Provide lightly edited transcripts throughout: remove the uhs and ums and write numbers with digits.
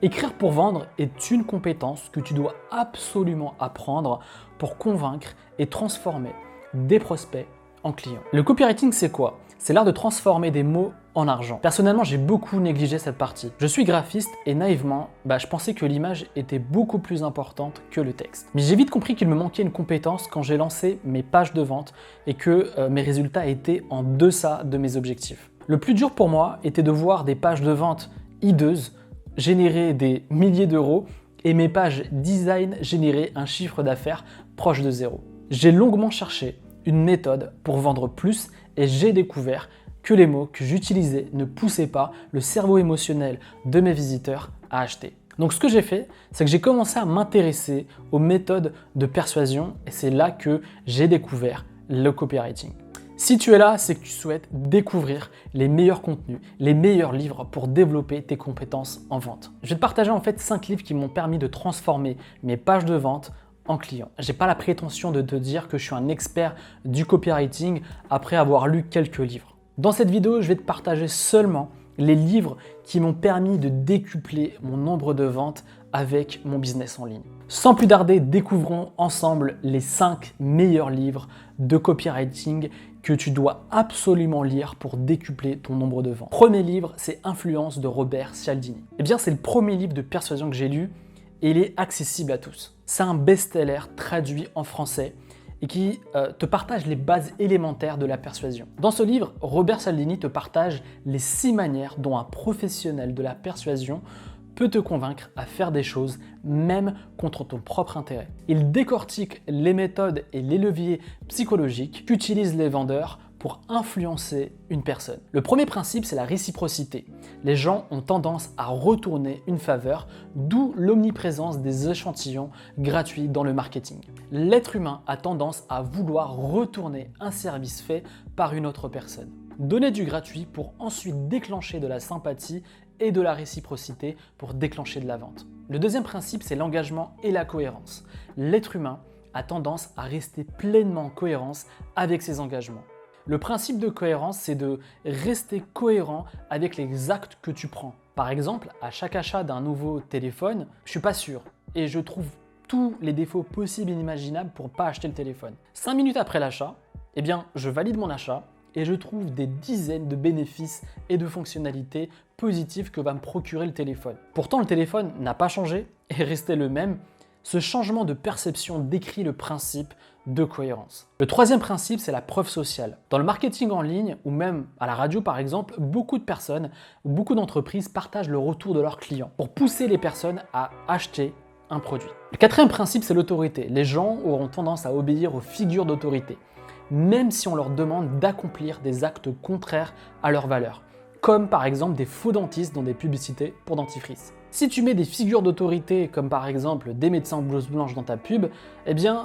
Écrire pour vendre est une compétence que tu dois absolument apprendre pour convaincre et transformer des prospects en clients. Le copywriting, c'est quoi? C'est l'art de transformer des mots en argent. Personnellement, j'ai beaucoup négligé cette partie. Je suis graphiste et naïvement, je pensais que l'image était beaucoup plus importante que le texte. Mais j'ai vite compris qu'il me manquait une compétence quand j'ai lancé mes pages de vente et que mes résultats étaient en deçà de mes objectifs. Le plus dur pour moi était de voir des pages de vente hideuses générer des milliers d'euros et mes pages design générer un chiffre d'affaires proche de zéro. J'ai longuement cherché une méthode pour vendre plus et j'ai découvert que les mots que j'utilisais ne poussaient pas le cerveau émotionnel de mes visiteurs à acheter. Donc ce que j'ai fait, c'est que j'ai commencé à m'intéresser aux méthodes de persuasion et c'est là que j'ai découvert le copywriting. Si tu es là, c'est que tu souhaites découvrir les meilleurs contenus, les meilleurs livres pour développer tes compétences en vente. Je vais te partager en fait 5 livres qui m'ont permis de transformer mes pages de vente en clients. J'ai pas la prétention de te dire que je suis un expert du copywriting après avoir lu quelques livres. Dans cette vidéo, je vais te partager seulement les livres qui m'ont permis de décupler mon nombre de ventes avec mon business en ligne. Sans plus tarder, découvrons ensemble les 5 meilleurs livres de copywriting que tu dois absolument lire pour décupler ton nombre de ventes. Premier livre, c'est Influence de Robert Cialdini. C'est le premier livre de persuasion que j'ai lu et il est accessible à tous. C'est un best-seller traduit en français et qui te partage les bases élémentaires de la persuasion. Dans ce livre, Robert Cialdini te partage les 6 manières dont un professionnel de la persuasion peut te convaincre à faire des choses même contre ton propre intérêt. Il décortique les méthodes et les leviers psychologiques qu'utilisent les vendeurs pour influencer une personne. Le premier principe, c'est la réciprocité. Les gens ont tendance à retourner une faveur, d'où l'omniprésence des échantillons gratuits dans le marketing. L'être humain a tendance à vouloir retourner un service fait par une autre personne. Donner du gratuit pour ensuite déclencher de la sympathie et de la réciprocité pour déclencher de la vente. Le deuxième principe, c'est l'engagement et la cohérence. L'être humain a tendance à rester pleinement en cohérence avec ses engagements. Le principe de cohérence, c'est de rester cohérent avec les actes que tu prends. Par exemple, à chaque achat d'un nouveau téléphone, je suis pas sûr et je trouve tous les défauts possibles et inimaginables pour pas acheter le téléphone. 5 minutes après l'achat, je valide mon achat et je trouve des dizaines de bénéfices et de fonctionnalités positives que va me procurer le téléphone. Pourtant, le téléphone n'a pas changé et est resté le même. Ce changement de perception décrit le principe de cohérence. Le troisième principe, c'est la preuve sociale. Dans le marketing en ligne ou même à la radio par exemple, beaucoup de personnes ou beaucoup d'entreprises partagent le retour de leurs clients pour pousser les personnes à acheter un produit. Le quatrième principe, c'est l'autorité. Les gens auront tendance à obéir aux figures d'autorité, même si on leur demande d'accomplir des actes contraires à leurs valeurs, comme par exemple des faux dentistes dans des publicités pour dentifrice. Si tu mets des figures d'autorité comme par exemple des médecins en blouse blanche dans ta pub,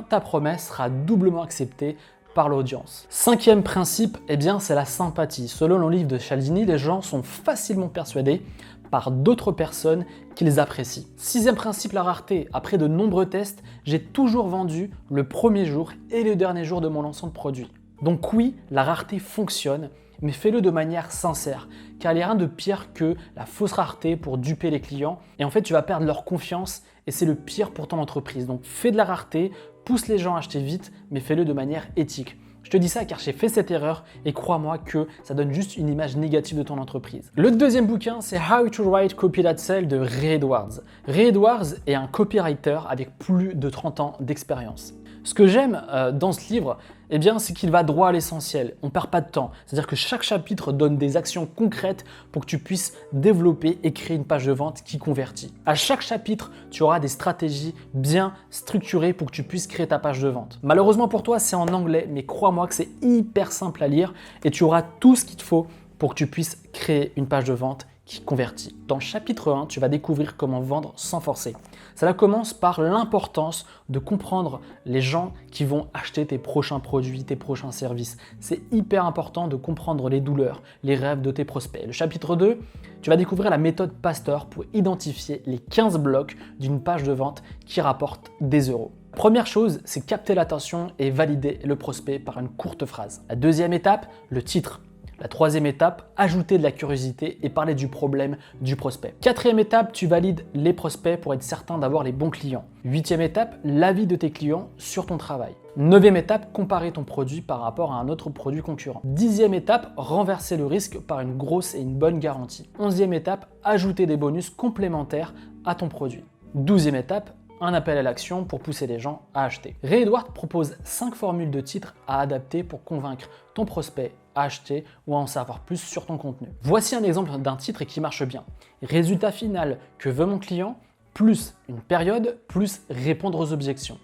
ta promesse sera doublement acceptée par l'audience. Cinquième principe, c'est la sympathie. Selon le livre de Cialdini, les gens sont facilement persuadés par d'autres personnes qu'ils apprécient. Sixième principe, la rareté. Après de nombreux tests, j'ai toujours vendu le premier jour et le dernier jour de mon lancement de produit. Donc oui, la rareté fonctionne, mais fais-le de manière sincère, car il n'y a rien de pire que la fausse rareté pour duper les clients. Et en fait, tu vas perdre leur confiance et c'est le pire pour ton entreprise. Donc fais de la rareté, pousse les gens à acheter vite, mais fais-le de manière éthique. Je te dis ça car j'ai fait cette erreur et crois-moi que ça donne juste une image négative de ton entreprise. Le deuxième bouquin, c'est How to Write Copy That Sell de Ray Edwards. Ray Edwards est un copywriter avec plus de 30 ans d'expérience. Ce que j'aime dans ce livre, c'est qu'il va droit à l'essentiel. On ne perd pas de temps. C'est-à-dire que chaque chapitre donne des actions concrètes pour que tu puisses développer et créer une page de vente qui convertit. À chaque chapitre, tu auras des stratégies bien structurées pour que tu puisses créer ta page de vente. Malheureusement pour toi, c'est en anglais, mais crois-moi que c'est hyper simple à lire et tu auras tout ce qu'il te faut pour que tu puisses créer une page de vente qui convertit. Dans le chapitre 1, tu vas découvrir comment vendre sans forcer. Cela commence par l'importance de comprendre les gens qui vont acheter tes prochains produits, tes prochains services. C'est hyper important de comprendre les douleurs, les rêves de tes prospects. Le chapitre 2, tu vas découvrir la méthode Pasteur pour identifier les 15 blocs d'une page de vente qui rapporte des euros. Première chose, c'est capter l'attention et valider le prospect par une courte phrase. La deuxième étape, le titre. La troisième étape, ajouter de la curiosité et parler du problème du prospect. Quatrième étape, tu valides les prospects pour être certain d'avoir les bons clients. Huitième étape, l'avis de tes clients sur ton travail. Neuvième étape, comparer ton produit par rapport à un autre produit concurrent. Dixième étape, renverser le risque par une grosse et une bonne garantie. Onzième étape, ajouter des bonus complémentaires à ton produit. Douzième étape, un appel à l'action pour pousser les gens à acheter. Ray Edwards propose 5 formules de titres à adapter pour convaincre ton prospect à acheter ou à en savoir plus sur ton contenu. Voici un exemple d'un titre qui marche bien. Résultat final que veut mon client, plus une période, plus répondre aux objections.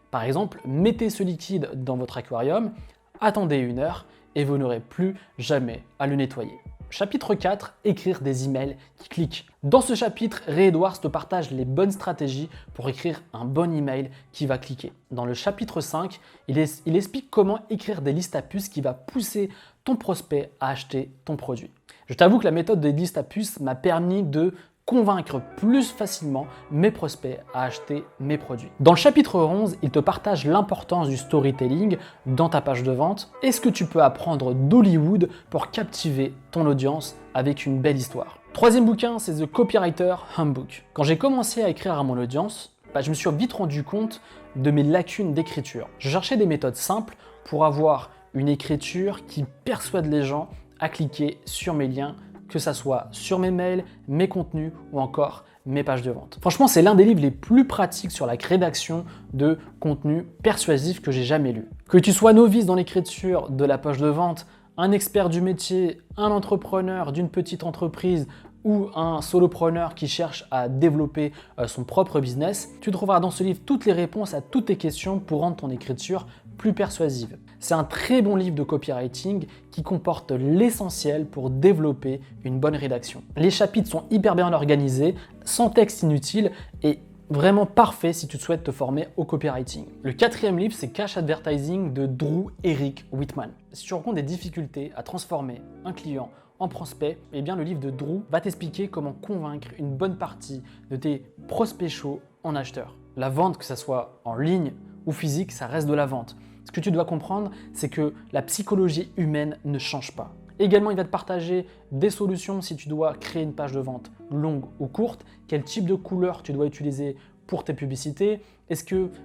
Par exemple, mettez ce liquide dans votre aquarium, attendez 1 heure et vous n'aurez plus jamais à le nettoyer. Chapitre 4, écrire des emails qui cliquent. Dans ce chapitre, Ray Edwards te partage les bonnes stratégies pour écrire un bon email qui va cliquer. Dans le chapitre 5, il explique comment écrire des listes à puces qui va pousser ton prospect à acheter ton produit. Je t'avoue que la méthode des listes à puces m'a permis de convaincre plus facilement mes prospects à acheter mes produits. Dans le chapitre 11, il te partage l'importance du storytelling dans ta page de vente et ce que tu peux apprendre d'Hollywood pour captiver ton audience avec une belle histoire. Troisième bouquin, c'est The Copywriter Handbook. Quand j'ai commencé à écrire à mon audience, je me suis vite rendu compte de mes lacunes d'écriture. Je cherchais des méthodes simples pour avoir une écriture qui persuade les gens à cliquer sur mes liens, que ça soit sur mes mails, mes contenus ou encore mes pages de vente. Franchement, c'est l'un des livres les plus pratiques sur la rédaction de contenu persuasif que j'ai jamais lu. Que tu sois novice dans l'écriture de la page de vente, un expert du métier, un entrepreneur d'une petite entreprise ou un solopreneur qui cherche à développer son propre business, tu trouveras dans ce livre toutes les réponses à toutes tes questions pour rendre ton écriture plus persuasive. C'est un très bon livre de copywriting qui comporte l'essentiel pour développer une bonne rédaction. Les chapitres sont hyper bien organisés, sans texte inutile et vraiment parfait si tu souhaites te former au copywriting. Le quatrième livre, c'est Cash Advertising de Drew Eric Whitman. Si tu rencontres des difficultés à transformer un client en prospect, eh bien le livre de Drew va t'expliquer comment convaincre une bonne partie de tes prospects chauds en acheteurs. La vente, que ce soit en ligne ou physique, ça reste de la vente. Ce que tu dois comprendre, c'est que la psychologie humaine ne change pas. Également, il va te partager des solutions si tu dois créer une page de vente longue ou courte, quel type de couleur tu dois utiliser pour tes publicités,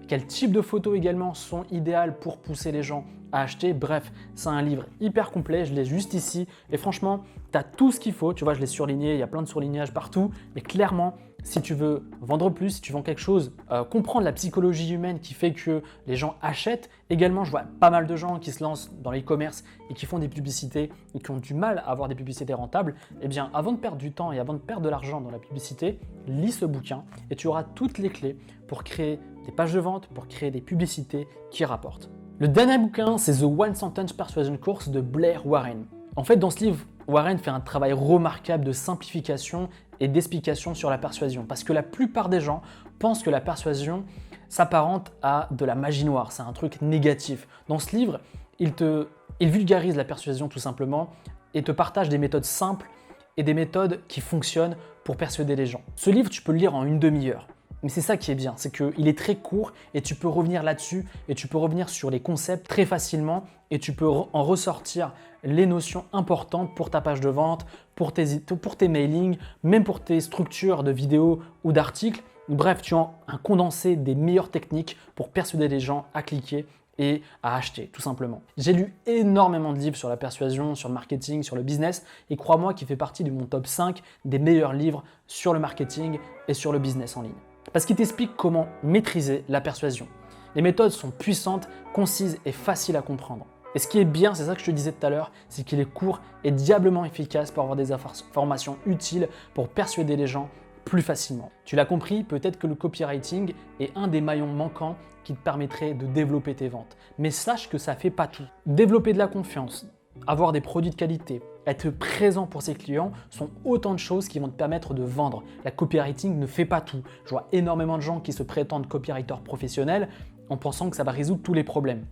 quel type de photos également sont idéales pour pousser les gens à acheter. Bref, c'est un livre hyper complet, je l'ai juste ici et franchement, tu as tout ce qu'il faut. Tu vois, je l'ai surligné, il y a plein de surlignages partout, mais clairement, si tu veux vendre plus, si tu vends quelque chose, comprendre la psychologie humaine qui fait que les gens achètent. Également, je vois pas mal de gens qui se lancent dans l'e-commerce et qui font des publicités et qui ont du mal à avoir des publicités rentables. Eh bien, avant de perdre du temps et avant de perdre de l'argent dans la publicité, lis ce bouquin et tu auras toutes les clés pour créer des pages de vente, pour créer des publicités qui rapportent. Le dernier bouquin, c'est The One Sentence Persuasion Course de Blair Warren. En fait, dans ce livre, Warren fait un travail remarquable de simplification et d'explication sur la persuasion. Parce que la plupart des gens pensent que la persuasion s'apparente à de la magie noire. C'est un truc négatif. Dans ce livre, il vulgarise la persuasion tout simplement et te partage des méthodes simples et des méthodes qui fonctionnent pour persuader les gens. Ce livre, tu peux le lire en une demi-heure. Mais c'est ça qui est bien, c'est qu'il est très court et tu peux revenir là-dessus et tu peux revenir sur les concepts très facilement et tu peux en ressortir les notions importantes pour ta page de vente, pour tes mailings, même pour tes structures de vidéos ou d'articles. Bref, tu as un condensé des meilleures techniques pour persuader les gens à cliquer et à acheter, tout simplement. J'ai lu énormément de livres sur la persuasion, sur le marketing, sur le business et crois-moi qu'il fait partie de mon top 5 des meilleurs livres sur le marketing et sur le business en ligne. Parce qu'il t'explique comment maîtriser la persuasion. Les méthodes sont puissantes, concises et faciles à comprendre. Et ce qui est bien, c'est ça que je te disais tout à l'heure, c'est qu'il est court et diablement efficace pour avoir des informations utiles pour persuader les gens plus facilement. Tu l'as compris, peut-être que le copywriting est un des maillons manquants qui te permettrait de développer tes ventes. Mais sache que ça ne fait pas tout. Développer de la confiance, avoir des produits de qualité, être présent pour ses clients sont autant de choses qui vont te permettre de vendre. La copywriting ne fait pas tout. Je vois énormément de gens qui se prétendent copywriters professionnels en pensant que ça va résoudre tous les problèmes.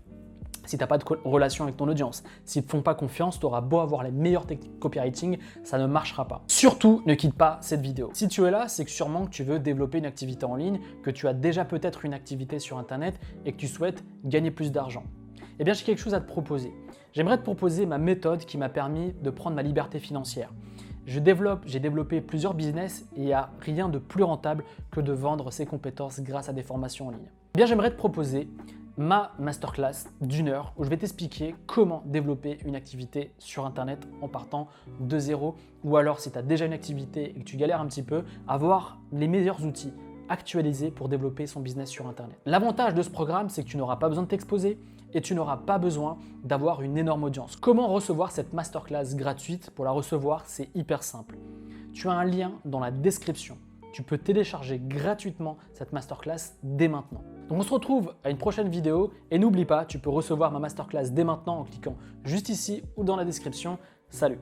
Si tu n'as pas de relation avec ton audience, s'ils ne te font pas confiance, tu auras beau avoir les meilleures techniques de copywriting, ça ne marchera pas. Surtout, ne quitte pas cette vidéo. Si tu es là, c'est que sûrement que tu veux développer une activité en ligne, que tu as déjà peut-être une activité sur Internet et que tu souhaites gagner plus d'argent. Eh bien, j'ai quelque chose à te proposer. J'aimerais te proposer ma méthode qui m'a permis de prendre ma liberté financière. J'ai développé plusieurs business et il n'y a rien de plus rentable que de vendre ses compétences grâce à des formations en ligne. Eh bien, j'aimerais te proposer ma masterclass d'1 heure où je vais t'expliquer comment développer une activité sur Internet en partant de zéro, ou alors si tu as déjà une activité et que tu galères un petit peu, avoir les meilleurs outils actualisés pour développer son business sur Internet. L'avantage de ce programme, c'est que tu n'auras pas besoin de t'exposer et tu n'auras pas besoin d'avoir une énorme audience. Comment recevoir cette masterclass gratuite? Pour la recevoir, c'est hyper simple. Tu as un lien dans la description. Tu peux télécharger gratuitement cette masterclass dès maintenant. Donc on se retrouve à une prochaine vidéo et n'oublie pas, tu peux recevoir ma masterclass dès maintenant en cliquant juste ici ou dans la description. Salut!